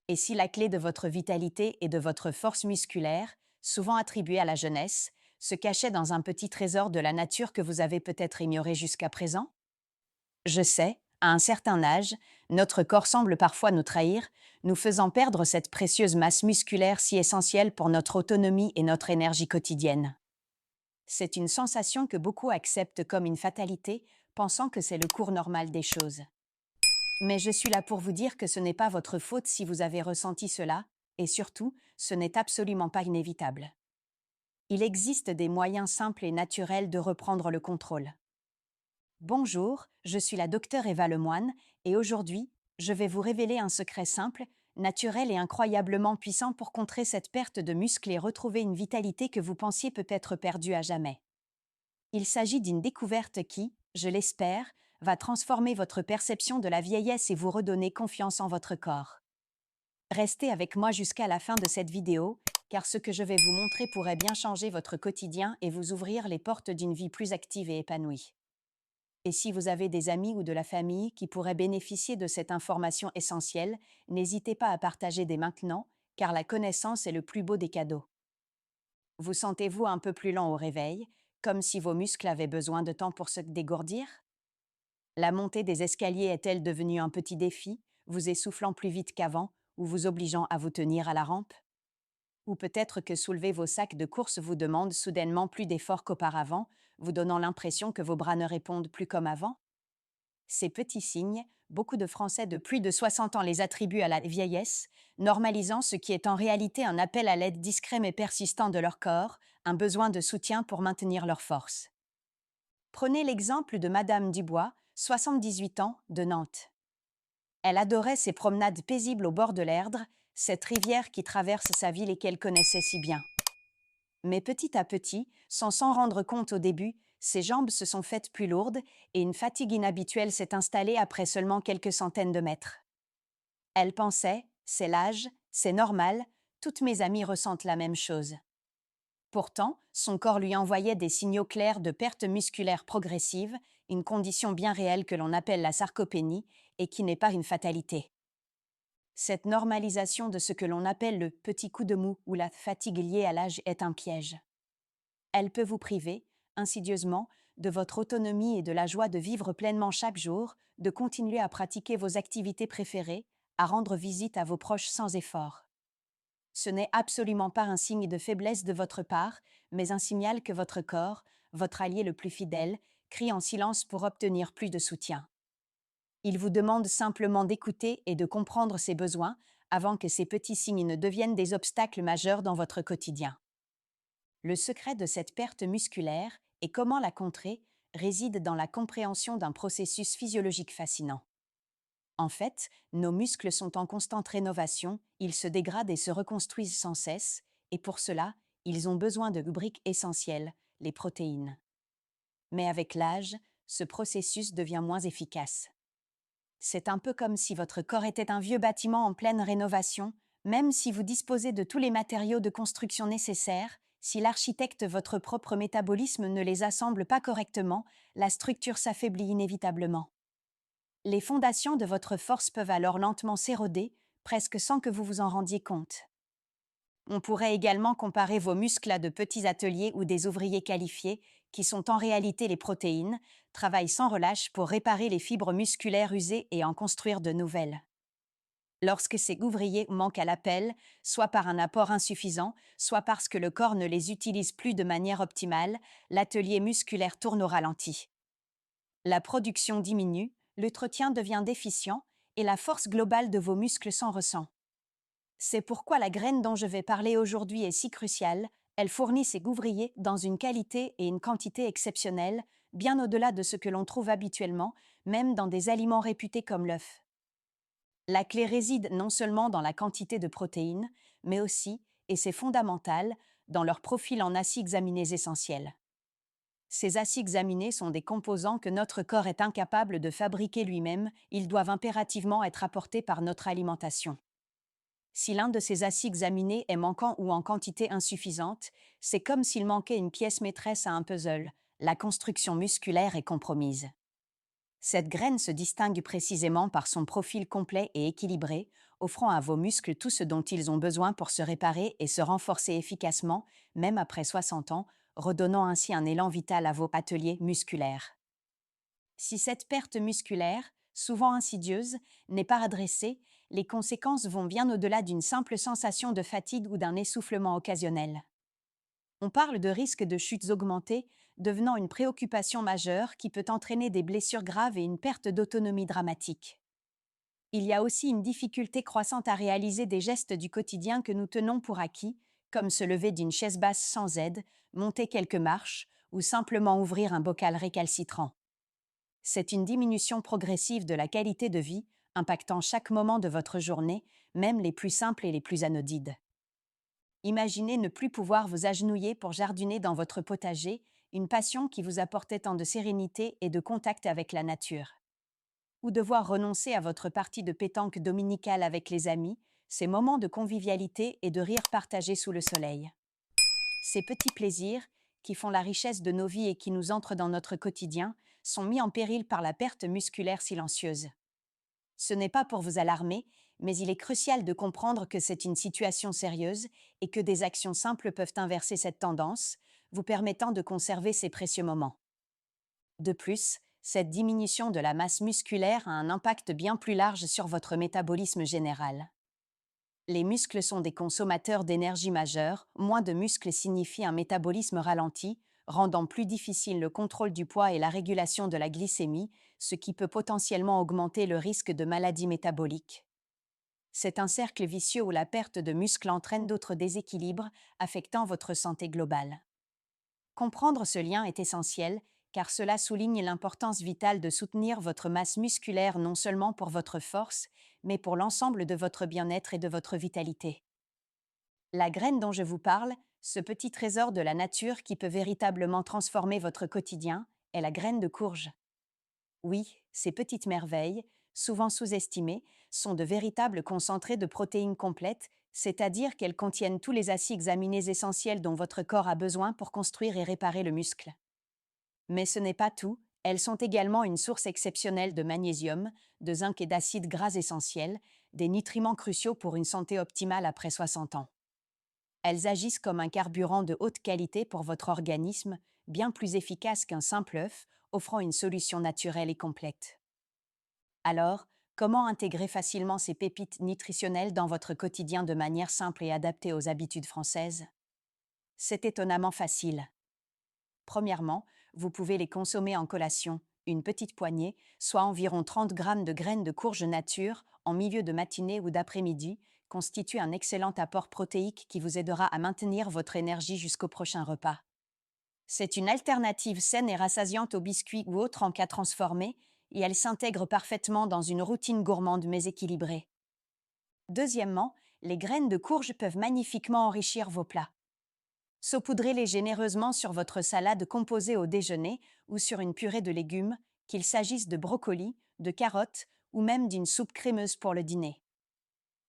Et si la clé de votre vitalité et de votre force musculaire, souvent attribuée à la jeunesse, se cachait dans un petit trésor de la nature que vous avez peut-être ignoré jusqu'à présent? Je sais, à un certain âge, notre corps semble parfois nous trahir, nous faisant perdre cette précieuse masse musculaire si essentielle pour notre autonomie et notre énergie quotidienne. C'est une sensation que beaucoup acceptent comme une fatalité, pensant que c'est le cours normal des choses. Mais je suis là pour vous dire que ce n'est pas votre faute si vous avez ressenti cela, et surtout, ce n'est absolument pas inévitable. Il existe des moyens simples et naturels de reprendre le contrôle. Bonjour, je suis la docteure Eva Lemoine, et aujourd'hui, je vais vous révéler un secret simple, naturel et incroyablement puissant pour contrer cette perte de muscles et retrouver une vitalité que vous pensiez peut-être perdue à jamais. Il s'agit d'une découverte qui, je l'espère, va transformer votre perception de la vieillesse et vous redonner confiance en votre corps. Restez avec moi jusqu'à la fin de cette vidéo, car ce que je vais vous montrer pourrait bien changer votre quotidien et vous ouvrir les portes d'une vie plus active et épanouie. Et si vous avez des amis ou de la famille qui pourraient bénéficier de cette information essentielle, n'hésitez pas à partager dès maintenant, car la connaissance est le plus beau des cadeaux. Vous sentez-vous un peu plus lent au réveil, comme si vos muscles avaient besoin de temps pour se dégourdir? La montée des escaliers est-elle devenue un petit défi, vous essoufflant plus vite qu'avant ou vous obligeant à vous tenir à la rampe? Ou peut-être que soulever vos sacs de course vous demande soudainement plus d'efforts qu'auparavant, vous donnant l'impression que vos bras ne répondent plus comme avant? Ces petits signes, beaucoup de Français de plus de 60 ans les attribuent à la vieillesse, normalisant ce qui est en réalité un appel à l'aide discret mais persistant de leur corps, un besoin de soutien pour maintenir leur force. Prenez l'exemple de Madame Dubois, 78 ans, de Nantes. Elle adorait ses promenades paisibles au bord de l'Erdre, cette rivière qui traverse sa ville et qu'elle connaissait si bien. Mais petit à petit, sans s'en rendre compte au début, ses jambes se sont faites plus lourdes et une fatigue inhabituelle s'est installée après seulement quelques centaines de mètres. Elle pensait, c'est l'âge, c'est normal, toutes mes amies ressentent la même chose. Pourtant, son corps lui envoyait des signaux clairs de perte musculaire progressive, une condition bien réelle que l'on appelle la sarcopénie et qui n'est pas une fatalité. Cette normalisation de ce que l'on appelle le petit coup de mou ou la fatigue liée à l'âge est un piège. Elle peut vous priver, insidieusement, de votre autonomie et de la joie de vivre pleinement chaque jour, de continuer à pratiquer vos activités préférées, à rendre visite à vos proches sans effort. Ce n'est absolument pas un signe de faiblesse de votre part, mais un signal que votre corps, votre allié le plus fidèle, crie en silence pour obtenir plus de soutien. Il vous demande simplement d'écouter et de comprendre ses besoins avant que ces petits signes ne deviennent des obstacles majeurs dans votre quotidien. Le secret de cette perte musculaire et comment la contrer réside dans la compréhension d'un processus physiologique fascinant. En fait, nos muscles sont en constante rénovation, ils se dégradent et se reconstruisent sans cesse, et pour cela, ils ont besoin de briques essentielles, les protéines. Mais avec l'âge, ce processus devient moins efficace. C'est un peu comme si votre corps était un vieux bâtiment en pleine rénovation, même si vous disposez de tous les matériaux de construction nécessaires, si l'architecte votre propre métabolisme ne les assemble pas correctement, la structure s'affaiblit inévitablement. Les fondations de votre force peuvent alors lentement s'éroder, presque sans que vous vous en rendiez compte. On pourrait également comparer vos muscles à de petits ateliers ou des ouvriers qualifiés, qui sont en réalité les protéines, travaillent sans relâche pour réparer les fibres musculaires usées et en construire de nouvelles. Lorsque ces ouvriers manquent à l'appel, soit par un apport insuffisant, soit parce que le corps ne les utilise plus de manière optimale, l'atelier musculaire tourne au ralenti. La production diminue, l'entretien devient déficient et la force globale de vos muscles s'en ressent. C'est pourquoi la graine dont je vais parler aujourd'hui est si cruciale, elle fournit ses ouvriers dans une qualité et une quantité exceptionnelles, bien au-delà de ce que l'on trouve habituellement, même dans des aliments réputés comme l'œuf. La clé réside non seulement dans la quantité de protéines, mais aussi, et c'est fondamental, dans leur profil en acides aminés essentiels. Ces acides aminés sont des composants que notre corps est incapable de fabriquer lui-même, ils doivent impérativement être apportés par notre alimentation. Si l'un de ces acides aminés est manquant ou en quantité insuffisante, c'est comme s'il manquait une pièce maîtresse à un puzzle. La construction musculaire est compromise. Cette graine se distingue précisément par son profil complet et équilibré, offrant à vos muscles tout ce dont ils ont besoin pour se réparer et se renforcer efficacement, même après 60 ans, redonnant ainsi un élan vital à vos ateliers musculaires. Si cette perte musculaire, souvent insidieuse, n'est pas adressée, les conséquences vont bien au-delà d'une simple sensation de fatigue ou d'un essoufflement occasionnel. On parle de risque de chutes augmentées, devenant une préoccupation majeure qui peut entraîner des blessures graves et une perte d'autonomie dramatique. Il y a aussi une difficulté croissante à réaliser des gestes du quotidien que nous tenons pour acquis, comme se lever d'une chaise basse sans aide, monter quelques marches ou simplement ouvrir un bocal récalcitrant. C'est une diminution progressive de la qualité de vie, impactant chaque moment de votre journée, même les plus simples et les plus anodines. Imaginez ne plus pouvoir vous agenouiller pour jardiner dans votre potager, une passion qui vous apportait tant de sérénité et de contact avec la nature. Ou devoir renoncer à votre partie de pétanque dominicale avec les amis, ces moments de convivialité et de rire partagés sous le soleil. Ces petits plaisirs, qui font la richesse de nos vies et qui nous entrent dans notre quotidien, sont mis en péril par la perte musculaire silencieuse. Ce n'est pas pour vous alarmer, mais il est crucial de comprendre que c'est une situation sérieuse et que des actions simples peuvent inverser cette tendance, vous permettant de conserver ces précieux moments. De plus, cette diminution de la masse musculaire a un impact bien plus large sur votre métabolisme général. Les muscles sont des consommateurs d'énergie majeurs, moins de muscles signifie un métabolisme ralenti, rendant plus difficile le contrôle du poids et la régulation de la glycémie, ce qui peut potentiellement augmenter le risque de maladies métaboliques. C'est un cercle vicieux où la perte de muscles entraîne d'autres déséquilibres, affectant votre santé globale. Comprendre ce lien est essentiel, car cela souligne l'importance vitale de soutenir votre masse musculaire non seulement pour votre force, mais pour l'ensemble de votre bien-être et de votre vitalité. La graine dont je vous parle, ce petit trésor de la nature qui peut véritablement transformer votre quotidien, est la graine de courge. Oui, ces petites merveilles, souvent sous-estimées, sont de véritables concentrés de protéines complètes, c'est-à-dire qu'elles contiennent tous les acides aminés essentiels dont votre corps a besoin pour construire et réparer le muscle. Mais ce n'est pas tout, elles sont également une source exceptionnelle de magnésium, de zinc et d'acides gras essentiels, des nutriments cruciaux pour une santé optimale après 60 ans. Elles agissent comme un carburant de haute qualité pour votre organisme, bien plus efficace qu'un simple œuf, offrant une solution naturelle et complète. Alors, comment intégrer facilement ces pépites nutritionnelles dans votre quotidien de manière simple et adaptée aux habitudes françaises? C'est étonnamment facile. Premièrement, vous pouvez les consommer en collation, une petite poignée, soit environ 30 grammes de graines de courge nature, en milieu de matinée ou d'après-midi, constitue un excellent apport protéique qui vous aidera à maintenir votre énergie jusqu'au prochain repas. C'est une alternative saine et rassasiante aux biscuits ou autres encas transformés, et elle s'intègre parfaitement dans une routine gourmande mais équilibrée. Deuxièmement, les graines de courge peuvent magnifiquement enrichir vos plats. Saupoudrez-les généreusement sur votre salade composée au déjeuner ou sur une purée de légumes, qu'il s'agisse de brocolis, de carottes ou même d'une soupe crémeuse pour le dîner.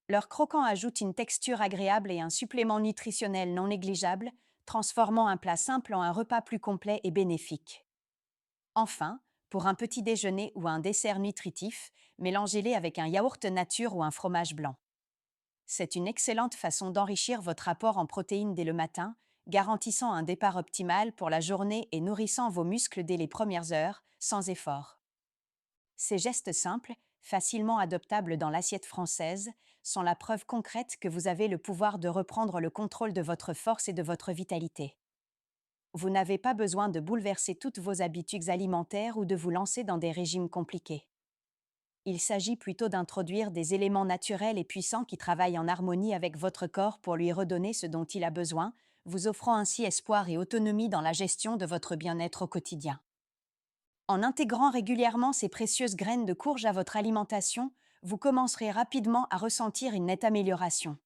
Leur croquant ajoute une texture agréable et un supplément nutritionnel non négligeable, transformant un plat simple en un repas plus complet et bénéfique. Enfin, pour un petit déjeuner ou un dessert nutritif, mélangez-les avec un yaourt nature ou un fromage blanc. C'est une excellente façon d'enrichir votre apport en protéines dès le matin, garantissant un départ optimal pour la journée et nourrissant vos muscles dès les premières heures, sans effort. Ces gestes simples, facilement adoptables dans l'assiette française, sont la preuve concrète que vous avez le pouvoir de reprendre le contrôle de votre force et de votre vitalité. Vous n'avez pas besoin de bouleverser toutes vos habitudes alimentaires ou de vous lancer dans des régimes compliqués. Il s'agit plutôt d'introduire des éléments naturels et puissants qui travaillent en harmonie avec votre corps pour lui redonner ce dont il a besoin, vous offrant ainsi espoir et autonomie dans la gestion de votre bien-être au quotidien. En intégrant régulièrement ces précieuses graines de courge à votre alimentation, vous commencerez rapidement à ressentir une nette amélioration.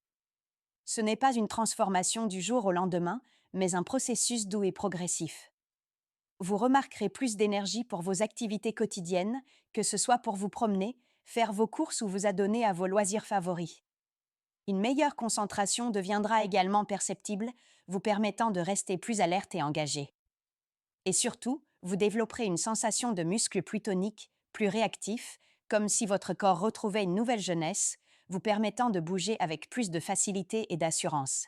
Ce n'est pas une transformation du jour au lendemain, mais un processus doux et progressif. Vous remarquerez plus d'énergie pour vos activités quotidiennes, que ce soit pour vous promener, faire vos courses ou vous adonner à vos loisirs favoris. Une meilleure concentration deviendra également perceptible, vous permettant de rester plus alerte et engagé. Et surtout, vous développerez une sensation de muscles plus toniques, plus réactifs, comme si votre corps retrouvait une nouvelle jeunesse, vous permettant de bouger avec plus de facilité et d'assurance.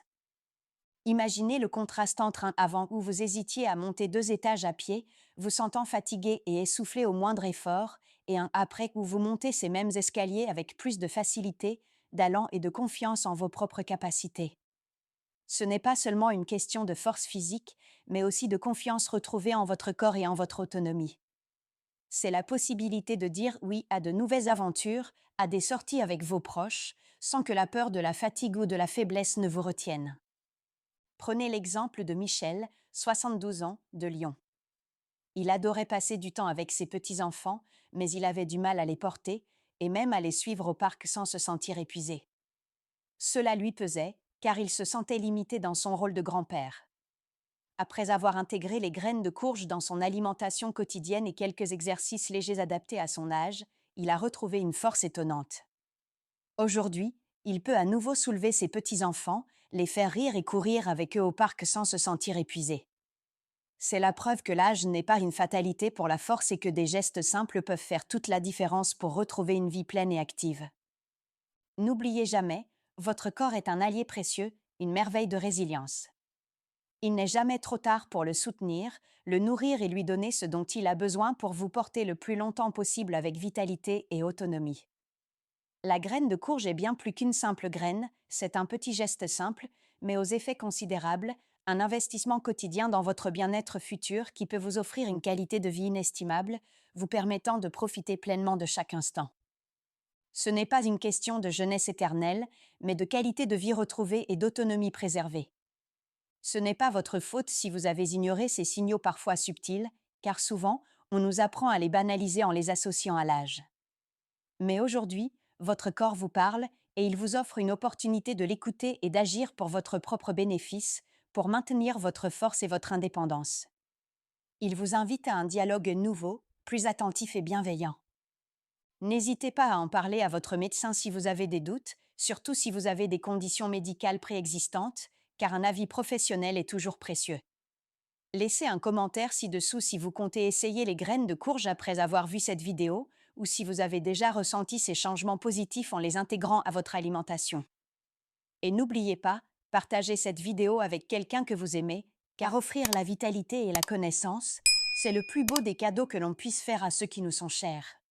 Imaginez le contraste entre un avant où vous hésitiez à monter 2 étages à pied, vous sentant fatigué et essoufflé au moindre effort, et un après où vous montez ces mêmes escaliers avec plus de facilité, d'allant et de confiance en vos propres capacités. Ce n'est pas seulement une question de force physique, mais aussi de confiance retrouvée en votre corps et en votre autonomie. C'est la possibilité de dire oui à de nouvelles aventures, à des sorties avec vos proches, sans que la peur de la fatigue ou de la faiblesse ne vous retienne. Prenez l'exemple de Michel, 72 ans, de Lyon. Il adorait passer du temps avec ses petits-enfants, mais il avait du mal à les porter, et même à les suivre au parc sans se sentir épuisé. Cela lui pesait, car il se sentait limité dans son rôle de grand-père. Après avoir intégré les graines de courge dans son alimentation quotidienne et quelques exercices légers adaptés à son âge, il a retrouvé une force étonnante. Aujourd'hui, il peut à nouveau soulever ses petits-enfants, les faire rire et courir avec eux au parc sans se sentir épuisé. C'est la preuve que l'âge n'est pas une fatalité pour la force et que des gestes simples peuvent faire toute la différence pour retrouver une vie pleine et active. N'oubliez jamais, votre corps est un allié précieux, une merveille de résilience. Il n'est jamais trop tard pour le soutenir, le nourrir et lui donner ce dont il a besoin pour vous porter le plus longtemps possible avec vitalité et autonomie. La graine de courge est bien plus qu'une simple graine, c'est un petit geste simple, mais aux effets considérables, un investissement quotidien dans votre bien-être futur qui peut vous offrir une qualité de vie inestimable, vous permettant de profiter pleinement de chaque instant. Ce n'est pas une question de jeunesse éternelle, mais de qualité de vie retrouvée et d'autonomie préservée. Ce n'est pas votre faute si vous avez ignoré ces signaux parfois subtils, car souvent, on nous apprend à les banaliser en les associant à l'âge. Mais aujourd'hui, votre corps vous parle et il vous offre une opportunité de l'écouter et d'agir pour votre propre bénéfice, pour maintenir votre force et votre indépendance. Il vous invite à un dialogue nouveau, plus attentif et bienveillant. N'hésitez pas à en parler à votre médecin si vous avez des doutes, surtout si vous avez des conditions médicales préexistantes, car un avis professionnel est toujours précieux. Laissez un commentaire ci-dessous si vous comptez essayer les graines de courge après avoir vu cette vidéo, ou si vous avez déjà ressenti ces changements positifs en les intégrant à votre alimentation. Et n'oubliez pas, partagez cette vidéo avec quelqu'un que vous aimez, car offrir la vitalité et la connaissance, c'est le plus beau des cadeaux que l'on puisse faire à ceux qui nous sont chers.